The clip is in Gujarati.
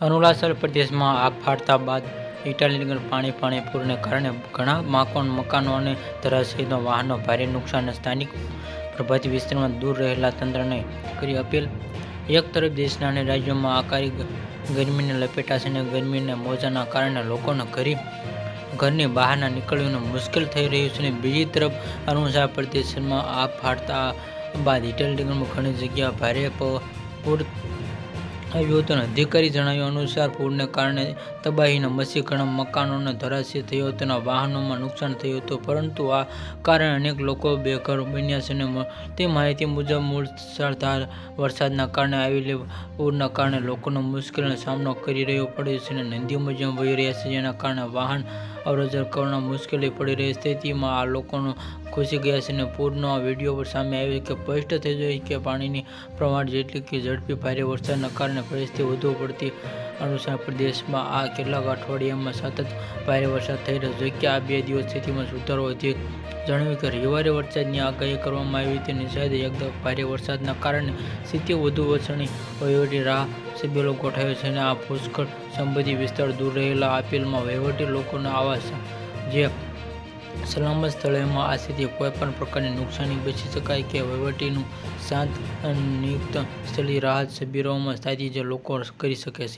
અરુણાચલ પ્રદેશમાં આગ ફાટતા બાદ ઇટાલીગર પૂરને કારણે ઘણા મકાનો અને ધરાશાયી વાહનો ભારે નુકસાન. સ્થાનિક પ્રભાવિત વિસ્તારોમાં દૂર રહેલા તંત્રને કરી અપીલ. એક તરફ દેશના અનેક રાજ્યોમાં આકરી ગરમીની લપેટાશે અને ગરમીના મોજાના કારણે લોકોને ઘરની બહાર નીકળવું મુશ્કેલ થઈ રહ્યું છે. બીજી તરફ અરુણાચલ પ્રદેશમાં આગ ફાટતા બાદ ઇટાલીમાં ઘણી જગ્યાએ ભારે પૂર આવ્યું હતું. અધિકારીએ જણાવ્યા અનુસાર પૂરને કારણે તબાહી મચી, ઘણા મકાનો ધરાશાયી થયા હતા અને વાહનોમાં નુકસાન થયું હતું. પરંતુ આ કારણે અનેક લોકો બેઘર બન્યા છે. મળતી માહિતી મુજબ મુશળધાર વરસાદના કારણે આવેલા પૂરના કારણે લોકોને મુશ્કેલીનો સામનો કરવો પડ્યો છે. નદીઓ વહી રહી છે, જેના કારણે વાહન અવરજવર કરવામાં મુશ્કેલી પડી રહી છે. સ્થિતિમાં આ લોકો ઘૂસી ગયા છે. પૂરનો વિડીયો સામે આવ્યો છે. સ્પષ્ટ થઈ ગયું છે કે પાણીની પ્રવાહ જેટલી ઝડપી ભારે વરસાદના કારણે પરિસ્થિતિ વધુ પડતી. અરુણાચલ પ્રદેશમાં આ કેટલાક અઠવાડિયામાં સતત ભારે વરસાદ થઈ રહ્યો છે. જોકે આ 2 દિવસ સ્થિતિમાં સુધારો અધિકારીએ જણાવ્યું કે રવિવારે વરસાદની આગાહી કરવામાં આવી હતી. નિષેધ એકદમ ભારે વરસાદના કારણે સ્થિતિ વધુ વણસી. વહીવટી રાહત શિબિરો ગોઠવાયા છે અને આ ભૂસ્ખલન સંબંધિત વિસ્તાર દૂર રહેલા અપીલમાં વહીવટી લોકોને આવાસ જે સલામત સ્થળોમાં આ સ્થિતિ કોઈપણ પ્રકારની નુકસાનથી બચી શકાય કે વહીવટીનું શાંત નિયુક્ત સ્થળીય રાહત શિબિરોમાં સ્થાયી લોકો કરી શકે છે.